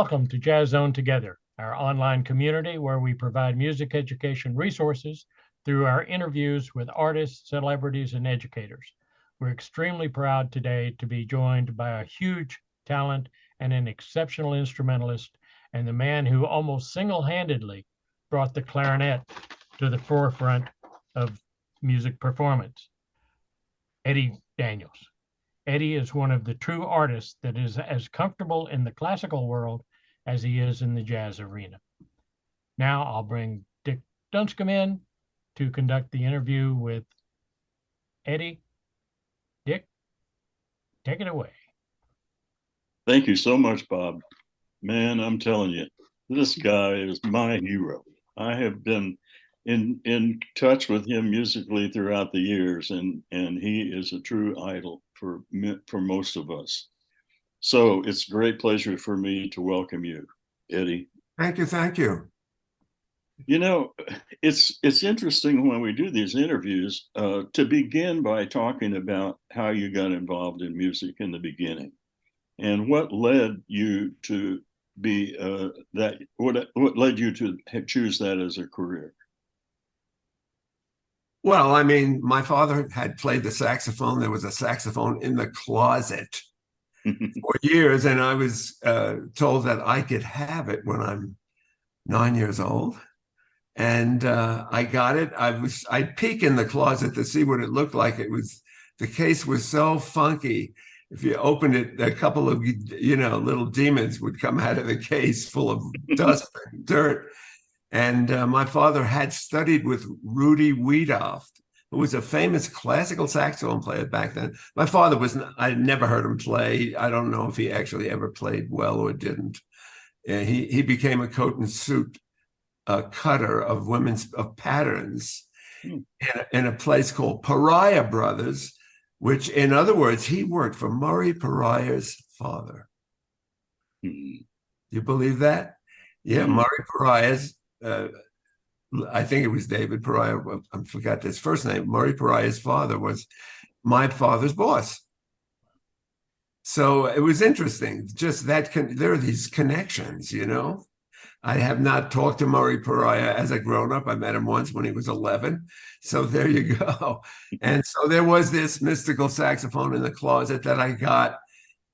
welcome to Jazz Zone Together, our online community where we provide music education resources through our interviews with artists, celebrities, and educators. We're extremely proud today to be joined by a huge talent and an exceptional instrumentalist, and the man who almost single-handedly brought the clarinet to the forefront of music performance, Eddie Daniels. Eddie is one of the true artists that is as comfortable in the classical world as he is in the jazz arena. Now I'll bring Dick Dunscomb in to conduct the interview with Eddie. Dick, take it away. Thank you so much, Bob. Man, I'm telling you, this guy is my hero. I have been in touch with him musically throughout the years, and he is a true idol for most of us. So it's a great pleasure for me to welcome you, Eddie. Thank you. Thank you. You know, it's interesting when we do these interviews to begin by talking about how you got involved in music in the beginning, and what led you to be what led you to choose that as a career. Well, I mean, my father had played the saxophone. There was a saxophone in the closet for years, and I was told that I could have it when I'm 9 years old. And I got it. I'd peek in the closet to see what it looked like. The case was so funky. If you opened it, a couple of, little demons would come out of the case full of dust and dirt. And my father had studied with Rudy Wiedoeft, who was a famous classical saxophone player back then. My father I never heard him play. I don't know if he actually ever played well or didn't. He became a coat and suit cutter of patterns in a place called Pariah Brothers, which, in other words, he worked for Murray Pariah's father. You believe that? Yeah, Murray Pariah's. I think it was David Pariah. I forgot his first name. Murray Pariah's father was my father's boss. So it was interesting. Just that there are these connections, I have not talked to Murray Pariah as a grown-up. I met him once when he was 11. So there you go. And so there was this mystical saxophone in the closet that I got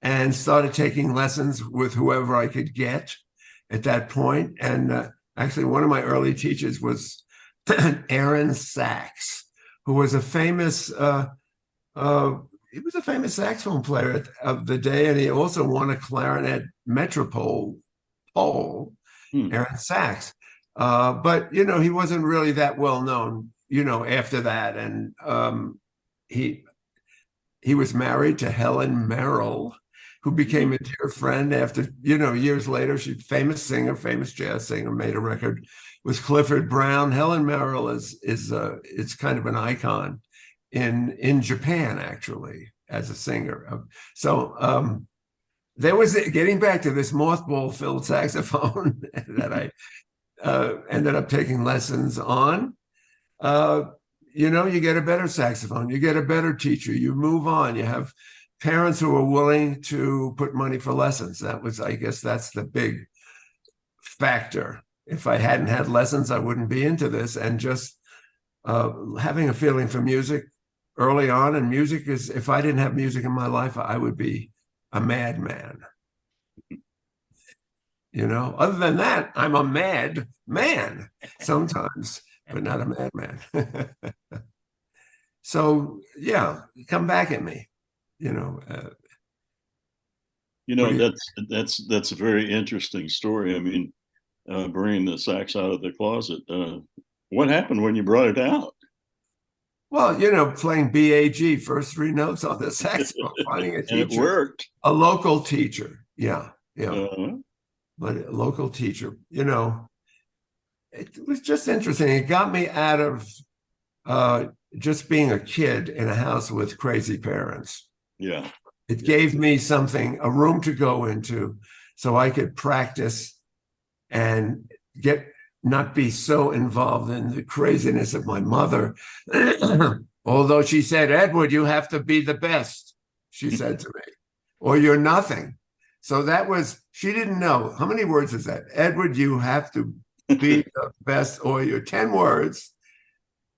and started taking lessons with whoever I could get at that point. And actually, one of my early teachers was Aaron Sachs, who was a famous saxophone player of the day, and he also won a clarinet Metropole pole. Aaron Sachs. But, he wasn't really that well known, after that. And he was married to Helen Merrill, who became a dear friend after, years later. She's a famous singer, famous jazz singer, made a record with Clifford Brown. Helen Merrill is kind of an icon in Japan, actually, as a singer. So there was, getting back to this mothball-filled saxophone that I ended up taking lessons on. You get a better saxophone, you get a better teacher, you move on, you have parents who are willing to put money for lessons. I guess that's the big factor. If I hadn't had lessons, I wouldn't be into this. And just having a feeling for music early on, and music is, if I didn't have music in my life, I would be a madman. Other than that, I'm a mad man sometimes, but not a madman. So yeah, come back at me. That's a very interesting story. I mean, bringing the sax out of the closet. What happened when you brought it out? Well, playing BAG, first three notes on the saxophone, finding a teacher. And it worked. A local teacher. Yeah. Uh-huh. But a local teacher, it was just interesting. It got me out of just being a kid in a house with crazy parents. Yeah. It gave me something, a room to go into so I could practice and not be so involved in the craziness of my mother. Although she said, Edward, you have to be the best, she said to me, or you're nothing. So that was, she didn't know. How many words is that? Edward, you have to be the best, or your 10 words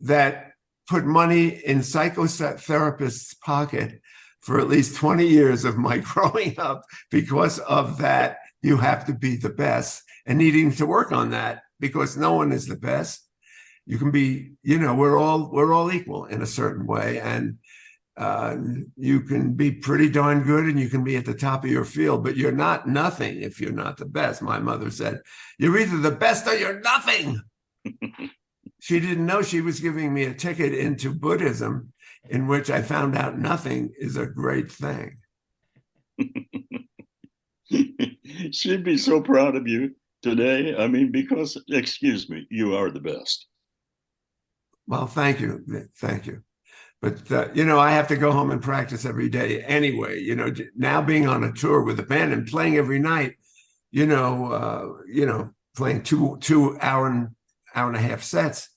that put money in psychotherapist's pocket for at least 20 years of my growing up. Because of that, you have to be the best, and needing to work on that, because no one is the best. You can be, we're all equal in a certain way, and you can be pretty darn good, and you can be at the top of your field, but you're not nothing if you're not the best. My mother said, you're either the best or you're nothing. She didn't know she was giving me a ticket into Buddhism, in which I found out nothing is a great thing. She'd be so proud of you today. I mean, because, excuse me, you are the best. Well, thank you. Thank you. But, I have to go home and practice every day anyway. Now being on a tour with a band and playing every night, playing two hour and a half sets,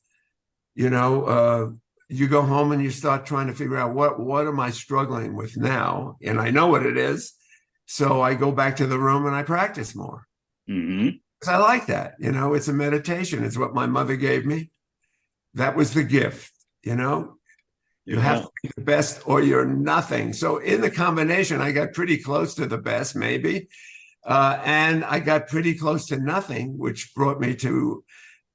you go home and you start trying to figure out what am I struggling with now? And I know what it is. So I go back to the room and I practice more. Mm-hmm. Because I like that. It's a meditation. It's what my mother gave me. That was the gift, You have to be the best or you're nothing. So in the combination, I got pretty close to the best, maybe. And I got pretty close to nothing, which brought me to,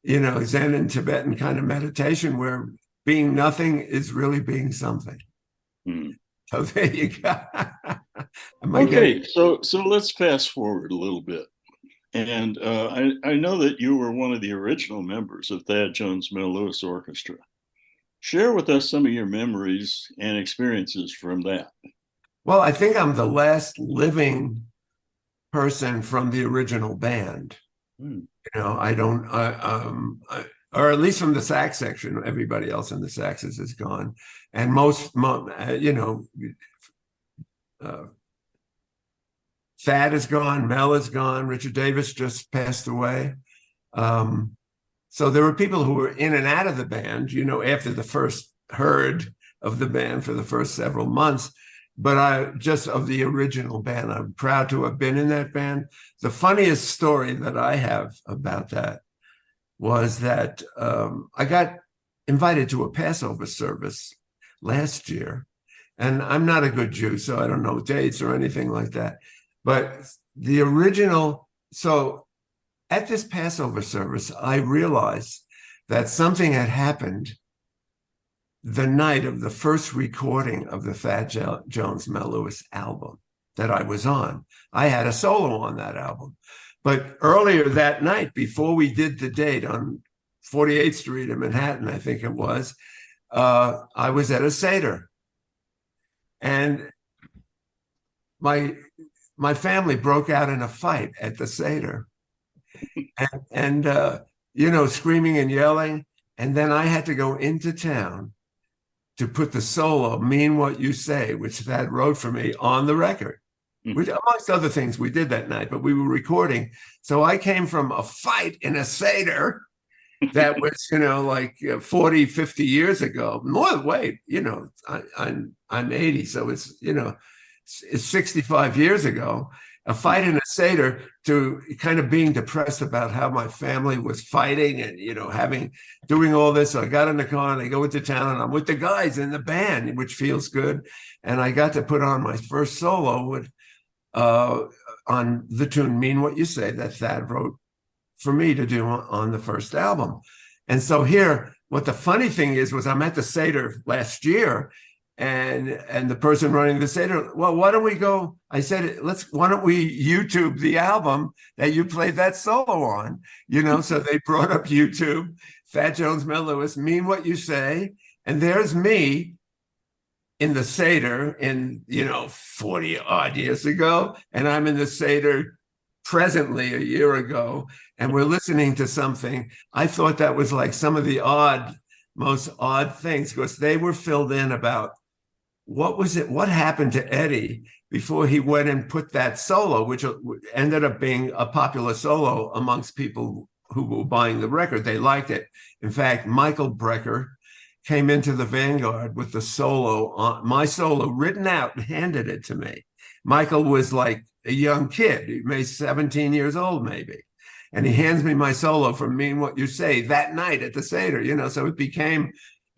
Zen and Tibetan kind of meditation, where being nothing is really being something. Mm. So there you go. Okay, so let's fast forward a little bit. And I know that you were one of the original members of Thad Jones Mel Lewis Orchestra. Share with us some of your memories and experiences from that. Well, I think I'm the last living person from the original band. I don't, or at least from the sax section. Everybody else in the saxes is gone, and Thad is gone, Mel is gone, Richard Davis just passed away. So there were people who were in and out of the band, after the first heard of the band for the first several months. But just of the original band, I'm proud to have been in that band. The funniest story that I have about that was that I got invited to a Passover service last year. And I'm not a good Jew, so I don't know dates or anything like that. But the original, so at this Passover service, I realized that something had happened the night of the first recording of the Thad Jones Mel Lewis album that I was on. I had a solo on that album. But earlier that night, before we did the date on 48th Street in Manhattan, I think it was, I was at a Seder. And my family broke out in a fight at the Seder. And screaming and yelling. And then I had to go into town to put the solo, Mean What You Say, which Thad wrote for me, on the record, which, amongst other things, we did that night, but we were recording. So I came from a fight in a Seder that was, like 40, 50 years ago. More, wait, I'm 80, so it's 65 years ago. A fight in a Seder, to kind of being depressed about how my family was fighting and, doing all this. So I got in the car and I go into town and I'm with the guys in the band, which feels good. And I got to put on my first solo on the tune Mean What You Say that Thad wrote for me to do on the first album. And so here, what the funny thing was I'm at the Seder last year, and the person running the Seder, well, why don't we go? I said, why don't we YouTube the album that you played that solo on? So they brought up YouTube, Thad Jones Mel Lewis, Mean What You Say. And there's me in the Seder in, 40 odd years ago. And I'm in the Seder presently a year ago. And we're listening to something. I thought that was like some of the most odd things, because they were filled in about what happened to Eddie before he went and put that solo, which ended up being a popular solo amongst people who were buying the record. They liked it. In fact, Michael Brecker came into the Vanguard with the solo, my solo written out, and handed it to me. Michael was like a young kid, maybe 17 years old, maybe. And he hands me my solo from Mean What You Say that night at the Seder, so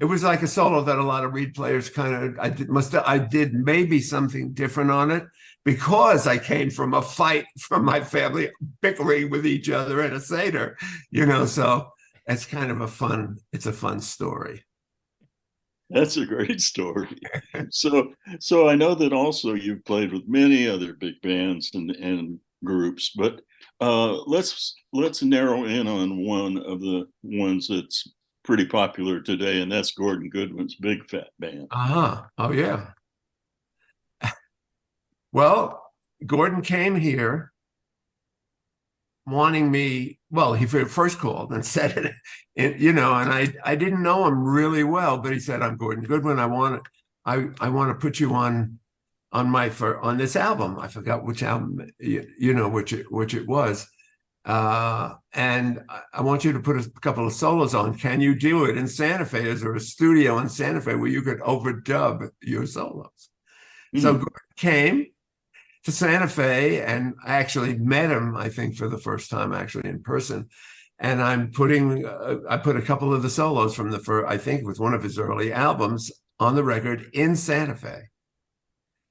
it was like a solo that a lot of reed players I did maybe something different on it because I came from a fight from my family bickering with each other at a Seder, so it's kind of a fun story. That's a great story. So I know that also you've played with many other big bands and groups, but let's narrow in on one of the ones that's pretty popular today, and that's Gordon Goodwin's Big Fat Band. Oh yeah. Well, Gordon came here wanting me. Well, he first called and said it, and I didn't know him really well, but he said, "I'm Gordon Goodwin. I want to put you on this album." I forgot which album, which it was. And I want you to put a couple of solos on. Can you do it in Santa Fe? Is there a studio in Santa Fe where you could overdub your solos? Mm-hmm. So Gordon came to Santa Fe, and I actually met him, I think, for the first time actually in person. And I put a couple of the solos from I think it was one of his early albums on the record in Santa Fe.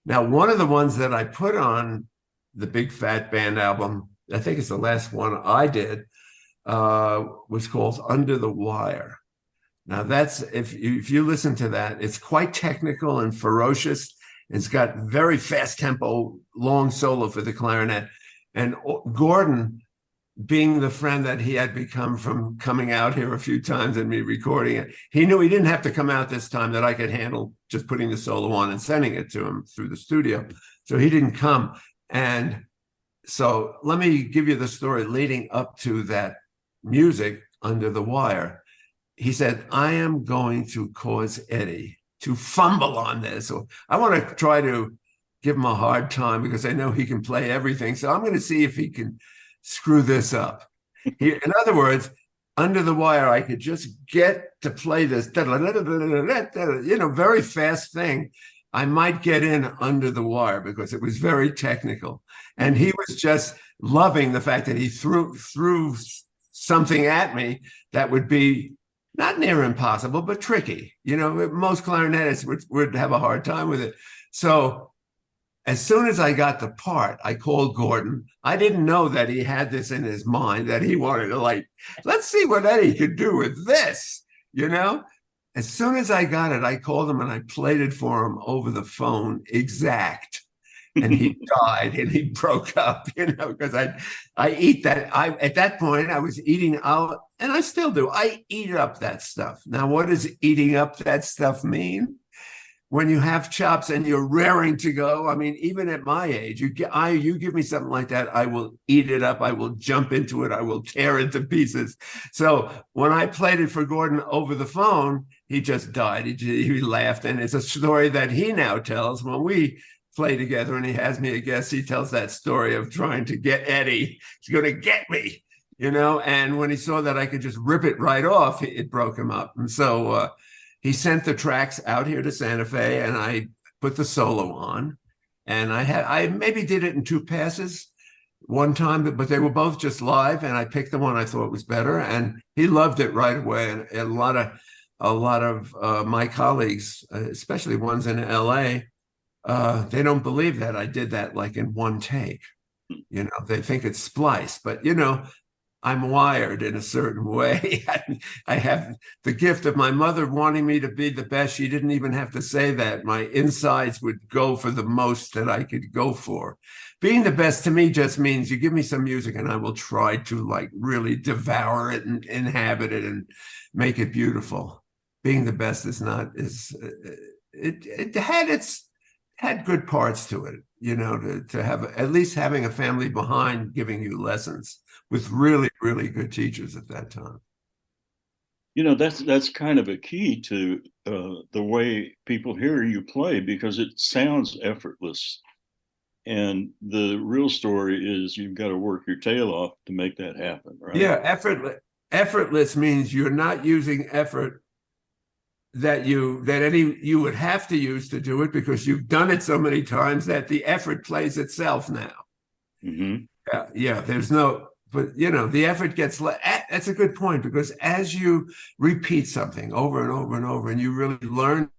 Now, one of the ones that I put on the Big Fat Band album, I think it's the last one I did, was called Under the Wire. Now that's, if you listen to that, it's quite technical and ferocious. It's got very fast tempo, long solo for the clarinet. And Gordon, being the friend that he had become from coming out here a few times and me recording it, he knew he didn't have to come out this time, that I could handle just putting the solo on and sending it to him through the studio. So he didn't come. And so let me give you the story leading up to that music, Under the Wire. He said, "I am going to cause Eddie to fumble on this. So I want to try to give him a hard time because I know he can play everything. So I'm going to see if he can screw this up." In other words, Under the Wire, I could just get to play this, very fast thing. I might get in Under the Wire because it was very technical. And he was just loving the fact that he threw something at me that would be not near impossible, but tricky. Most clarinetists would have a hard time with it. So as soon as I got the part, I called Gordon. I didn't know that he had this in his mind, that he wanted to let's see what Eddie could do with this, As soon as I got it, I called him and I played it for him over the phone, exact. And he died and he broke up, because I eat that. At that point, I was eating out, and I still do. I eat up that stuff. Now, what does eating up that stuff mean? When you have chops and you're raring to go, I mean, even at my age, you give me something like that, I will eat it up. I will jump into it. I will tear it to pieces. So when I played it for Gordon over the phone, he just died. He laughed. And it's a story that he now tells when we play together and he has me a guest. He tells that story of trying to get Eddie. He's going to get me, and when he saw that I could just rip it right off, it broke him up. And so he sent the tracks out here to Santa Fe, and I put the solo on. And I maybe did it in 2 passes one time, but they were both just live, and I picked the one I thought was better, and he loved it right away. And a lot of my colleagues, especially ones in LA, they don't believe that I did that in one take. They think it's spliced, but I'm wired in a certain way. I have the gift of my mother wanting me to be the best. She didn't even have to say that. My insides would go for the most that I could go for. Being the best to me just means you give me some music and I will try to really devour it and inhabit it and make it beautiful. Being the best it had good parts to it, to have at least having a family behind giving you lessons with really, really good teachers at that time. That's kind of a key to the way people hear you play, because it sounds effortless. And the real story is you've got to work your tail off to make that happen, right? Yeah, effortless means you're not using effort that you would have to use to do it, because you've done it so many times that the effort plays itself now. Yeah, there's no, but the effort gets that's a good point, because as you repeat something over and over and over, and you really learn,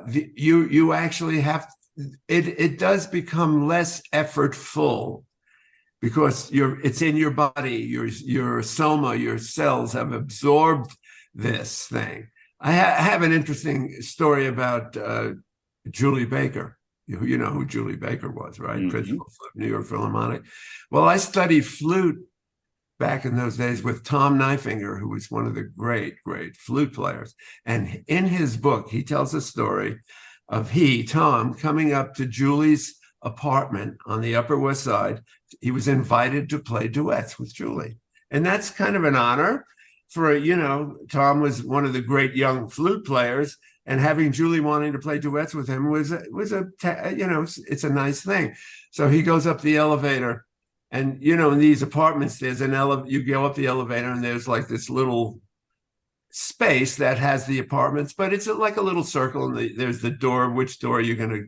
you actually have it does become less effortful, because it's in your body, your soma, your cells have absorbed this thing. I have an interesting story about Julie Baker. You know who Julie Baker was, right? Principal of New York Philharmonic. Well, I studied flute back in those days with Tom Neifinger, who was one of the great flute players. And in his book, he tells a story of Tom, coming up to Julie's apartment on the Upper West Side. He was invited to play duets with Julie. And that's kind of an honor for, Tom was one of the great young flute players, and having Julie wanting to play duets with him was it's a nice thing. So he goes up the elevator, and, in these apartments, there's you go up the elevator, and there's like this little space that has the apartments, but it's like a little circle, and there's the door, which door you're going to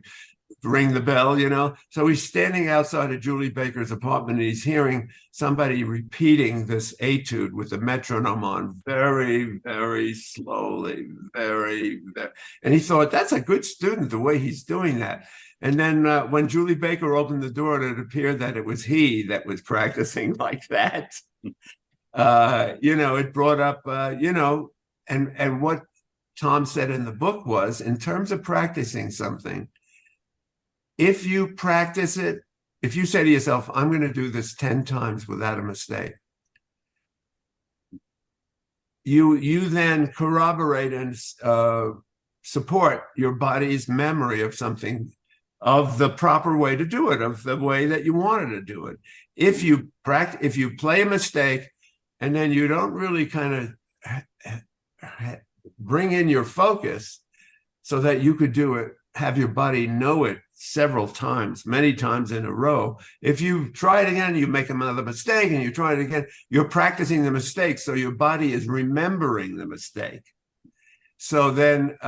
ring the bell, So he's standing outside of Julie Baker's apartment, and he's hearing somebody repeating this etude with the metronome on very, very slowly, and he thought, that's a good student, the way he's doing that. And then when Julie Baker opened the door, and it appeared that it was he that was practicing like that. It brought up, and what Tom said in the book was, in terms of practicing something, if you practice it, if you say to yourself, I'm going to do this 10 times without a mistake, you then corroborate and support your body's memory of something, of the proper way to do it, of the way that you wanted to do it. If you play a mistake, and then you don't really kind of bring in your focus so that you could do it, have your body know it several times, many times in a row. If you try it again, you make another mistake, and you try it again, you're practicing the mistake, so your body is remembering the mistake. So then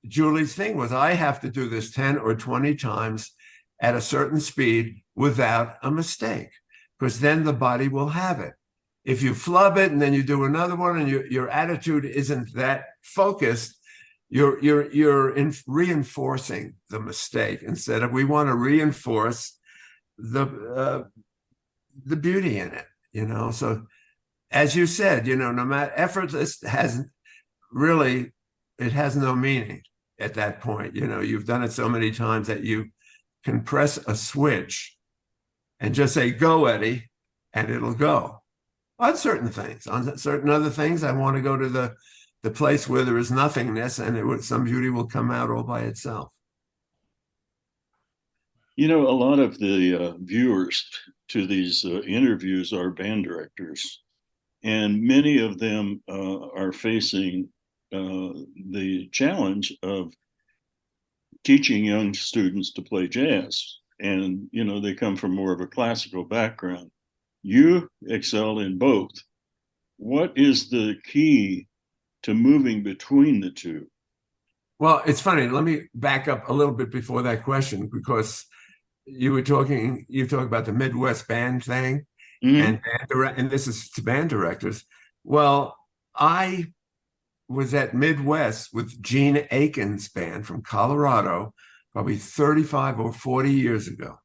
Julie's thing was, I have to do this 10 or 20 times at a certain speed without a mistake, because then the body will have it. If you flub it and then you do another one, and your attitude isn't that focused, you're reinforcing the mistake, instead of, we want to reinforce the beauty in it, So as you said, no matter, effortless has no meaning at that point. You've done it so many times that you can press a switch and just say, go, Eddie, and it'll go. On certain things, on certain other things, I want to go to the place where there is nothingness, and some beauty will come out all by itself. A lot of the viewers to these interviews are band directors, and many of them are facing the challenge of teaching young students to play jazz. And, they come from more of a classical background. You excel in both. What is the key to moving between the two? Well, it's funny. Let me back up a little bit before that question, because you talk about the Midwest band thing, and this is to band directors. Well, I was at Midwest with Gene Aiken's band from Colorado, probably 35 or 40 years ago.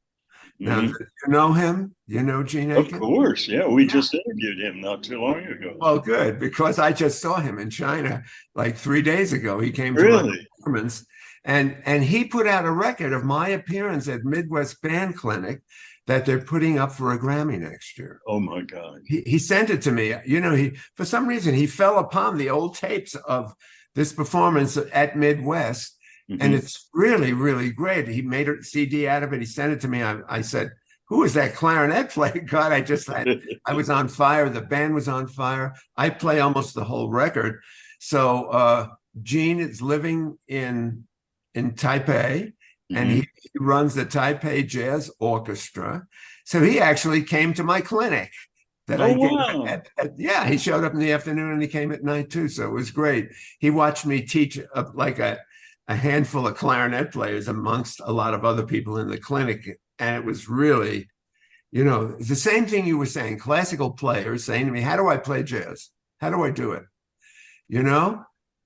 Now, you know him? You know Gene Aiken? Of course, yeah. We just interviewed him not too long ago. Well, good, because I just saw him in China like 3 days ago. He came to my performance, and he put out a record of my appearance at Midwest Band Clinic that they're putting up for a Grammy next year. Oh my God! He sent it to me. He, for some reason, he fell upon the old tapes of this performance at Midwest. And it's really, really great. He made a CD out of it. He sent it to me. I said, who is that clarinet player? God, I was on fire. The band was on fire. I play almost the whole record. So Gene is living in Taipei, and he runs the Taipei Jazz Orchestra. So he actually came to my clinic. Yeah, he showed up in the afternoon, and he came at night too. So it was great. He watched me teach like a handful of clarinet players amongst a lot of other people in the clinic. And it was really You know, the same thing you were saying, classical players saying to me, how do I play jazz? How do I do it? You know,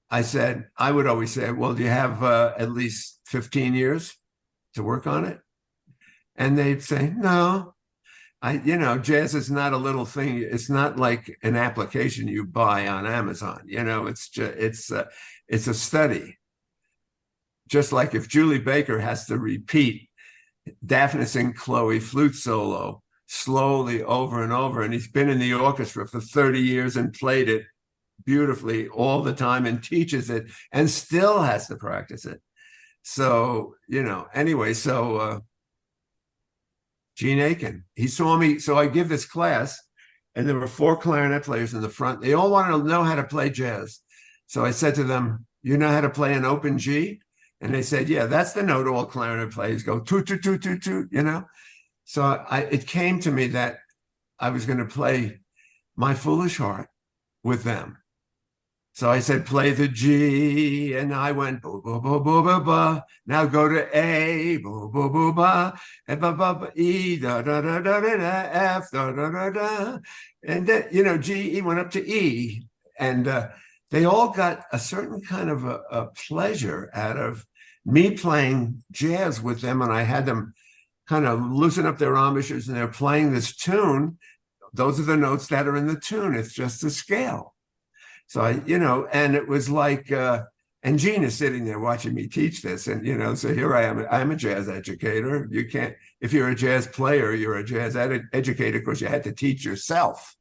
I would always say, well, do you have at least 15 years to work on it? And they'd say, no, jazz is not a little thing. It's not like an application you buy on Amazon. You know, it's a study. Just like if Julie Baker has to repeat Daphnis and Chloe flute solo slowly over and over, and he's been in the orchestra for 30 years and played it beautifully all the time and teaches it and still has to practice it. So, anyway, so Gene Aiken, he saw me. So I give this class, and there were 4 clarinet players in the front. They all wanted to know how to play jazz. So I said to them, you know how to play an open G? And they said, yeah, that's the note all clarinet players go, toot, toot, toot, toot, toot, So it came to me that I was going to play My Foolish Heart with them. So I said, play the G, and I went, bo, bo, bo, bo, bo, ba. Now go to A, bo, bo, bo, ba, and ba, ba, ba, E, da, da, da, da, da, da, F, da, da, da, da. And then, G, E went up to E. And they all got a certain kind of a pleasure out of me playing jazz with them, and I had them kind of loosen up their embouchures, and they're playing this tune. Those are the notes that are in the tune. It's just a scale. So and it was like, and Gene is sitting there watching me teach this, and so here I am. I'm a jazz educator. You can't, if you're a jazz player, you're a jazz educator because you had to teach yourself.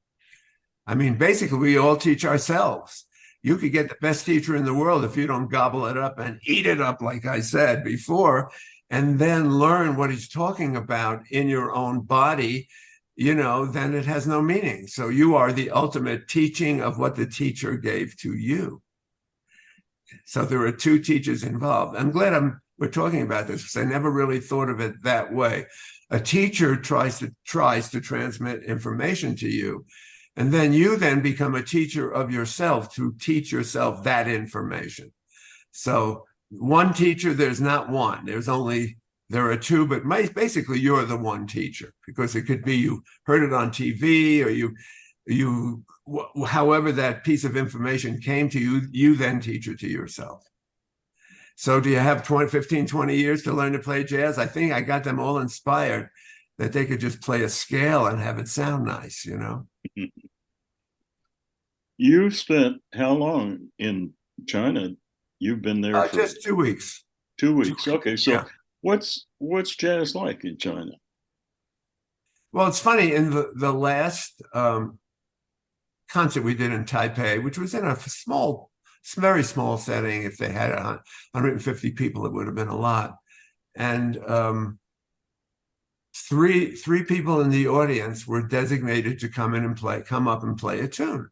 I mean, basically, we all teach ourselves. You could get the best teacher in the world if you don't gobble it up and eat it up, like I said before, and then learn what he's talking about in your own body, then it has no meaning. So you are the ultimate teaching of what the teacher gave to you. So there are 2 teachers involved. I'm glad we're talking about this because I never really thought of it that way. A teacher tries to transmit information to you. And then you then become a teacher of yourself to teach yourself that information. So one teacher, there's not one. There are 2, but basically you're the one teacher, because it could be you heard it on TV, or however that piece of information came to you, you then teach it to yourself. So do you have 15, 20 years to learn to play jazz? I think I got them all inspired that they could just play a scale and have it sound nice, You spent how long in China? You've been there for just 2 weeks. 2 weeks. Okay, so yeah. What's jazz like in China? Well, it's funny. In the last concert we did in Taipei, which was in a very small setting. If they had 150 people, it would have been a lot. And three people in the audience were designated to come up and play a tune.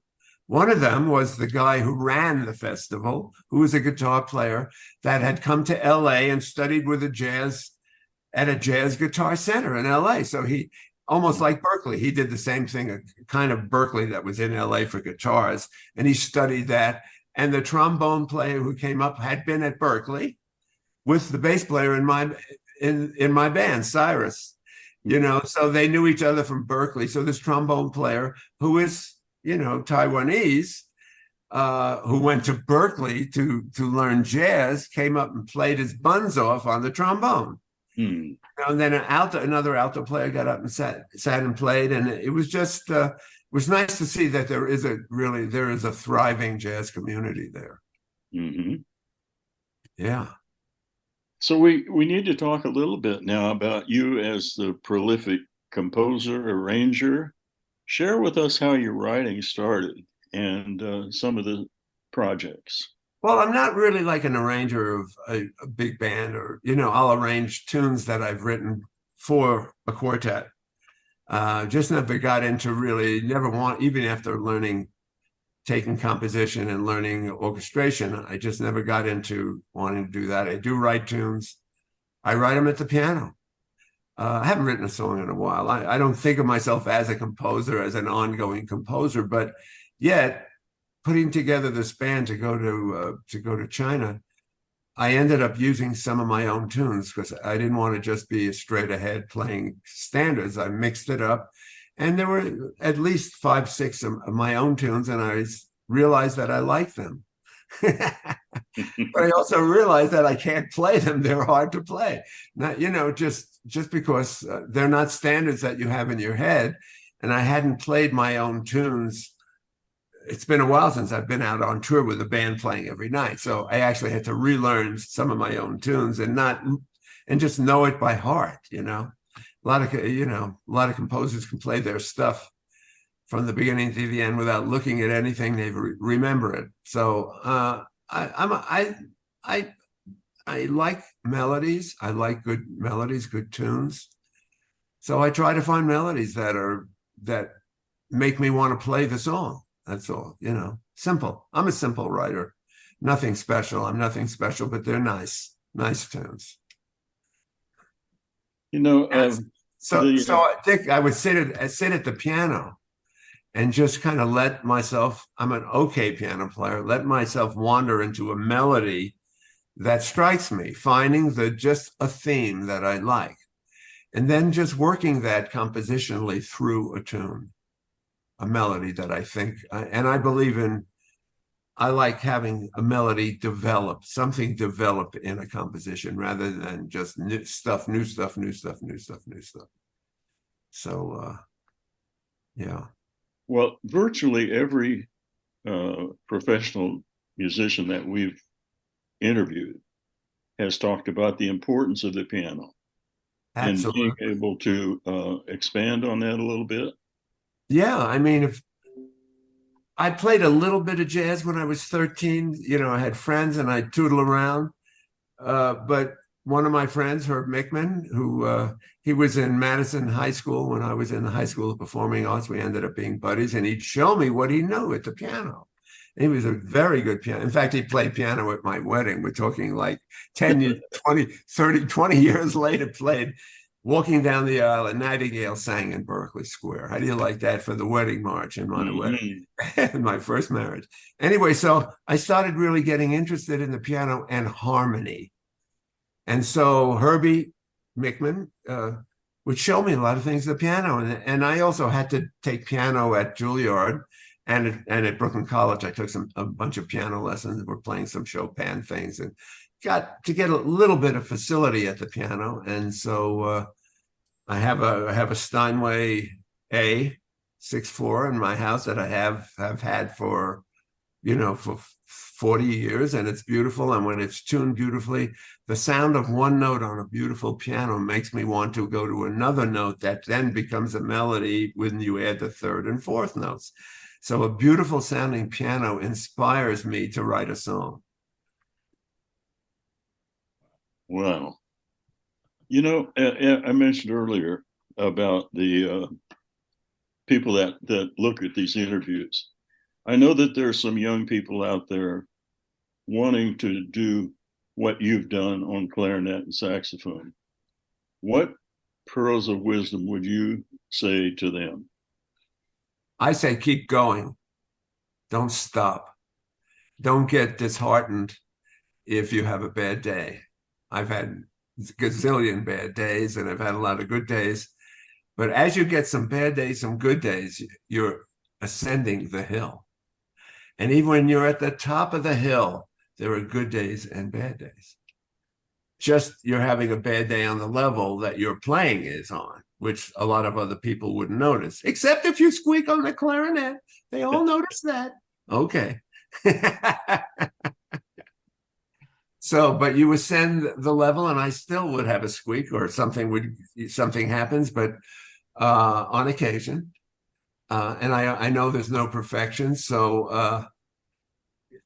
One of them was the guy who ran the festival, who was a guitar player that had come to LA and studied with at a jazz guitar center in LA. So he, almost like Berkeley, he did the same thing, a kind of Berkeley that was in LA for guitars, and he studied that. And the trombone player who came up had been at Berkeley with the bass player in my band, Cyrus. So they knew each other from Berkeley. So this trombone player, who is Taiwanese, who went to Berkeley to learn jazz, came up and played his buns off on the trombone. And then another alto player got up and sat and played, and it was just it was nice to see that there is a thriving jazz community there. Mm-hmm. Yeah. So we need to talk a little bit now about you as the prolific composer, arranger. Share with us how your writing started and some of the projects. Well, I'm not really like an arranger of a big band, or, I'll arrange tunes that I've written for a quartet. Just never got into even after taking composition and learning orchestration, I just never got into wanting to do that. I do write tunes. I write them at the piano. I haven't written a song in a while. I don't think of myself as a composer, as an ongoing composer, but yet putting together this band to go to China, I ended up using some of my own tunes because I didn't want to just be straight ahead playing standards. I mixed it up, and there were at least 5, 6 of my own tunes, and I realized that I liked them. But I also realized that I can't play them. They're hard to play. Not, just because they're not standards that you have in your head. And I hadn't played my own tunes. It's been a while since I've been out on tour with a band playing every night. So I actually had to relearn some of my own tunes and just know it by heart. A lot of composers can play their stuff from the beginning to the end without looking at anything. They remember it. So I like melodies. I like good melodies, good tunes. So I try to find melodies that make me want to play the song. That's all, simple. I'm a simple writer. Nothing special. I'm nothing special, but they're nice tunes. So Dick, I would sit at the piano and just kind of let myself, I'm an okay piano player, let myself wander into a melody that strikes me, finding just a theme that I like, and then just working that compositionally through a tune, a melody that I think, and I believe in, I like having a melody something develop in a composition rather than just new stuff. So, yeah. Well, virtually every professional musician that we've interviewed has talked about the importance of the piano. Absolutely. And being able to expand on that a little bit. Yeah, I mean, if I played a little bit of jazz when I was 13, I had friends and I'd tootle around. But one of my friends, Herb Mickman, who he was in Madison High School when I was in the High School of Performing Arts. We ended up being buddies, and he'd show me what he knew at the piano. And he was a very good piano. In fact, he played piano at my wedding. We're talking like 10, 20, 30, 20 years later, played Walking Down the Aisle, and Nightingale sang in Berkeley Square. How do you like that for the wedding march in my wedding, in my first marriage? Anyway, so I started really getting interested in the piano and harmony. And so Herbie Mickman would show me a lot of things at the piano. And I also had to take piano at Juilliard and at Brooklyn College. I took a bunch of piano lessons. We're playing some Chopin things and got to get a little bit of facility at the piano. And so I have a Steinway A64 in my house that I have had for 40 years, and it's beautiful. And when it's tuned beautifully, the sound of one note on a beautiful piano makes me want to go to another note that then becomes a melody when you add the third and fourth notes. So a beautiful sounding piano inspires me to write a song. Wow. I mentioned earlier about the people that look at these interviews. I know that there's some young people out there wanting to do what you've done on clarinet and saxophone. What pearls of wisdom would you say to them? I say keep going. Don't stop. Don't get disheartened if you have a bad day. I've had a gazillion bad days, and I've had a lot of good days. But as you get some bad days, some good days, you're ascending the hill. And even when you're at the top of the hill, there are good days and bad days. Just you're having a bad day on the level that your playing is on, which a lot of other people wouldn't notice, except if you squeak on the clarinet. They all notice that. Okay. So, but you ascend the level, and I still would have a squeak or something happens, but on occasion. And I know there's no perfection. So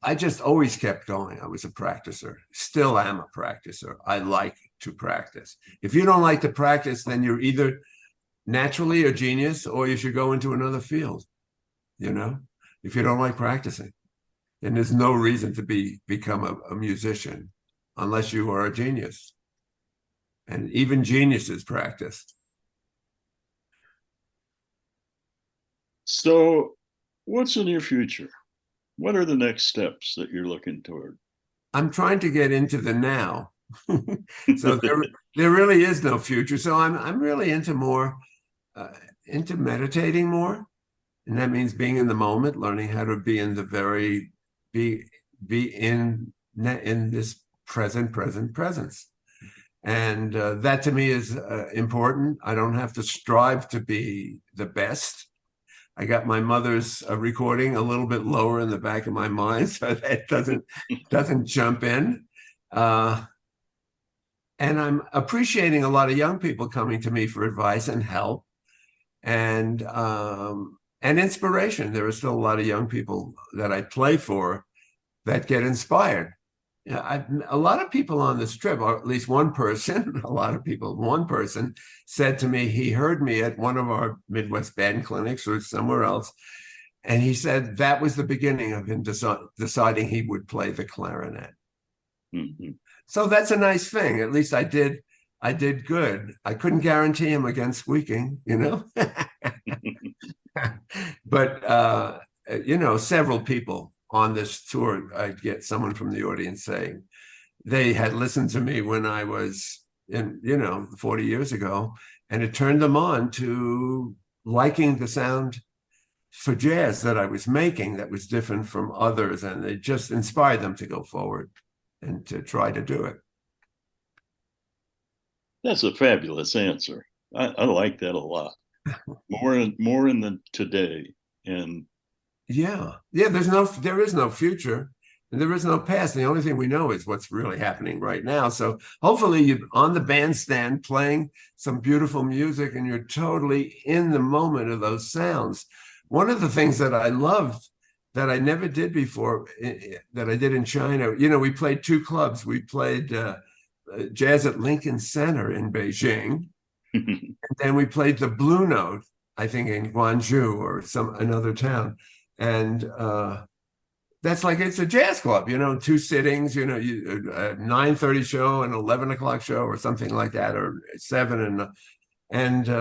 I just always kept going. I was a practicer, still am a practicer. I like to practice. If you don't like to practice, then you're either naturally a genius or you should go into another field. If you don't like practicing, then there's no reason to become a musician unless you are a genius. And even geniuses practice. So what's in your future? What are the next steps that you're looking toward? I'm trying to get into the now. So there really is no future. So I'm really into meditating more, and that means being in the moment, learning how to be in the be in this presence. And that to me is important. I don't have to strive to be the best. I got my mother's recording a little bit lower in the back of my mind, so that doesn't jump in. And I'm appreciating a lot of young people coming to me for advice and help, and inspiration. There are still a lot of young people that I play for that get inspired. Yeah, a lot of people on this trip, or at least one person, one person said to me, he heard me at one of our Midwest band clinics or somewhere else, and he said that was the beginning of him deciding he would play the clarinet. Mm-hmm. So that's a nice thing. At least I did good. I couldn't guarantee him against squeaking, but several people on this tour, I'd get someone from the audience saying they had listened to me when I was 40 years ago, and it turned them on to liking the sound for jazz that I was making that was different from others, and it just inspired them to go forward and to try to do it. That's a fabulous answer. I like that a lot. More in the today. And yeah, there is no future and there is no past. The only thing we know is what's really happening right now. So hopefully you're on the bandstand playing some beautiful music and you're totally in the moment of those sounds. One of the things that I love that I never did before, that I did in China, we played two clubs. We played jazz at Lincoln Center in Beijing. And then we played the Blue Note, I think in Guangzhou or another town. And that's like, it's a jazz club, two sittings, a 9:30 show and 11 o'clock show or something like that, or 7 and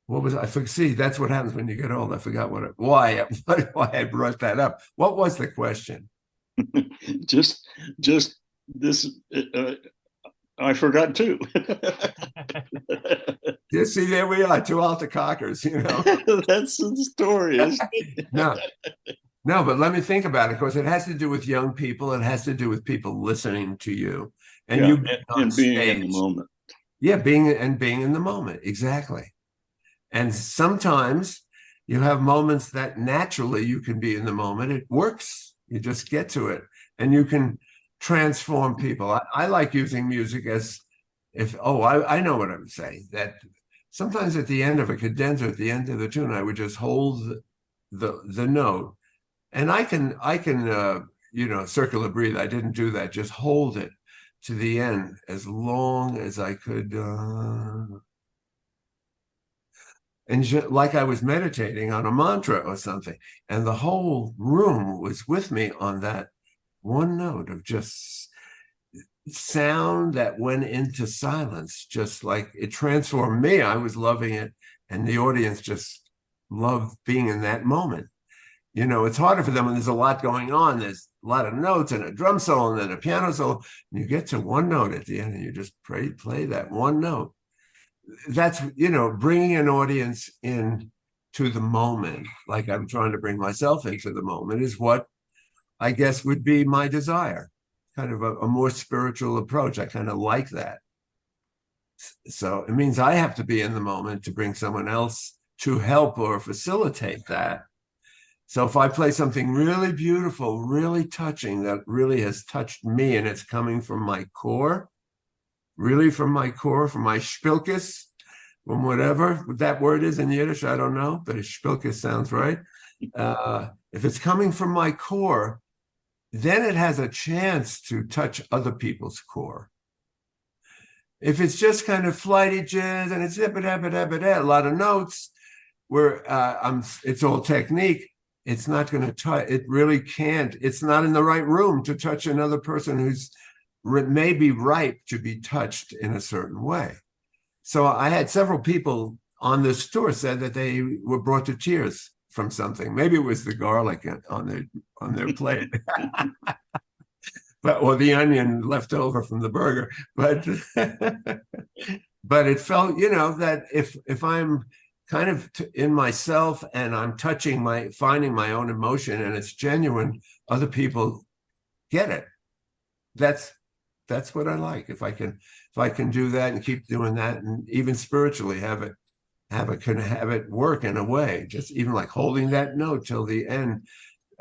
what was I see? That's what happens when you get old. I forgot why I brought that up. What was the question? just this. I forgot too. You see, there we are, two altar cockers. That's the story. No, but let me think about it, because it has to do with young people. It has to do with people listening to you, and you and being in the moment. Yeah, being in the moment, exactly. And sometimes you have moments that naturally you can be in the moment. It works. You just get to it, and you can transform people. I like using music as I know what I would say, that sometimes at the end of a cadenza, at the end of the tune, I would just hold the note, and I can circular breathe. I didn't do that. Just hold it to the end as long as I could. Like I was meditating on a mantra or something, and the whole room was with me on that one note of just sound that went into silence, just like it transformed me. I was loving it, and the audience just loved being in that moment. It's harder for them when there's a lot going on. There's a lot of notes and a drum solo and then a piano solo. And you get to one note at the end, and you just play that one note. That's, bringing an audience in to the moment, like I'm trying to bring myself into the moment, is what I guess would be my desire. Kind of a more spiritual approach. I kind of like that. So it means I have to be in the moment to bring someone else to help or facilitate that. So if I play something really beautiful, really touching, that really has touched me, and it's coming from my core, really from my core, from my Spilkes, from whatever that word is in Yiddish, I don't know, but Spilkes sounds right. If it's coming from my core, then it has a chance to touch other people's core. If it's just kind of flighty jazz and it's a lot of notes where it's all technique, it's not going to touch. It really can't. It's not in the right room to touch another person who's maybe ripe to be touched in a certain way. So I had several people on this tour said that they were brought to tears from something. Maybe it was the garlic on their plate, or the onion left over from the burger. But but it felt, that if I'm kind of in myself and I'm finding my own emotion and it's genuine, other people get it. That's what I like. If I can do that and keep doing that, and even spiritually have it work in a way, just even like holding that note till the end.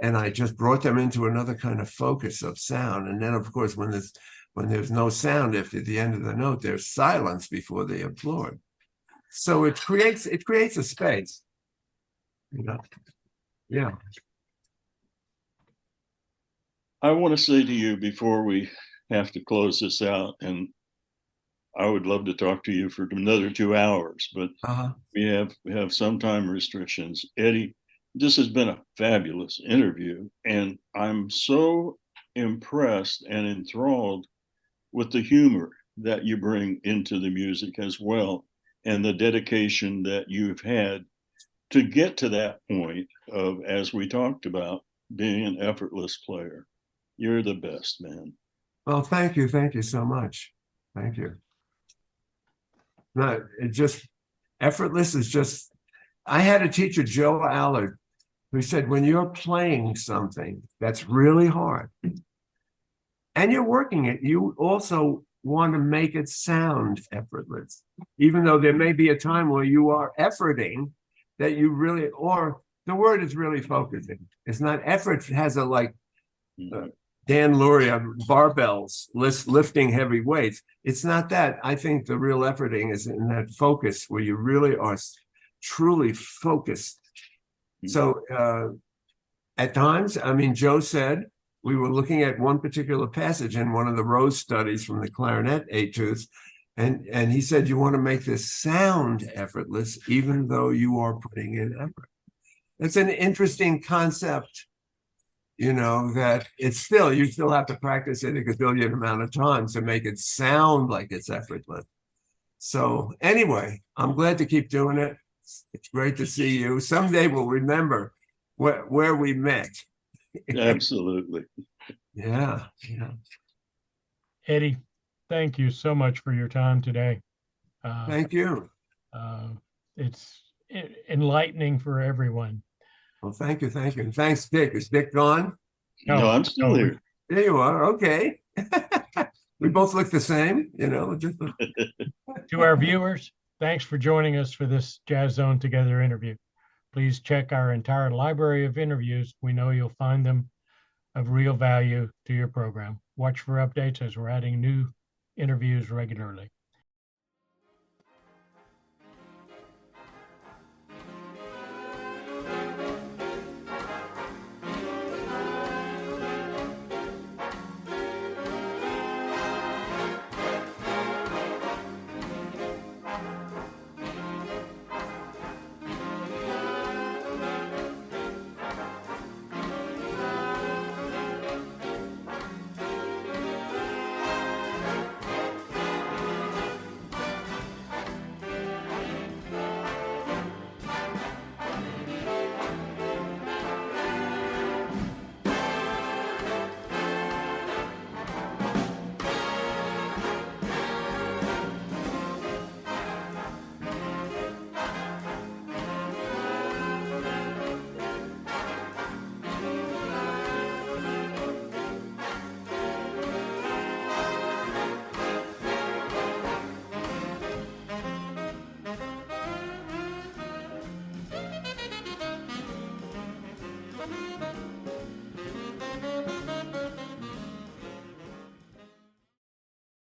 And I just brought them into another kind of focus of sound. And then of course, when there's no sound after the end of the note, there's silence before they applaud. So it creates a space. Yeah. I want to say to you before we have to close this out, and I would love to talk to you for another 2 hours, but we have some time restrictions. Eddie, this has been a fabulous interview, and I'm so impressed and enthralled with the humor that you bring into the music as well, and the dedication that you've had to get to that point of, as we talked about, being an effortless player. You're the best, man. Well, thank you so much. Thank you. No, effortless is just. I had a teacher, Joe Allard, who said, when you're playing something that's really hard and you're working it, you also want to make it sound effortless, even though there may be a time where you are efforting, that you really, or the word is really focusing. It's not effort. Has a Dan Luria, barbells, lifting heavy weights. It's not that. I think the real efforting is in that focus where you really are truly focused. So at times, Joe said, we were looking at one particular passage in one of the Rose studies from the Clarinet etudes, and he said, you want to make this sound effortless, even though you are putting in effort. It's an interesting concept. That you still have to practice it a gazillion amount of times to make it sound like it's effortless. So anyway, I'm glad to keep doing it. It's great to see you. Someday we'll remember where we met. Absolutely. Yeah. Eddie, thank you so much for your time today. Thank you. It's enlightening for everyone. Well, thank you. And thanks, Dick. Is Dick gone? No, I'm still here. There you are. Okay. We both look the same, To our viewers, thanks for joining us for this Jazz Zone Together interview. Please check our entire library of interviews. We know you'll find them of real value to your program. Watch for updates as we're adding new interviews regularly.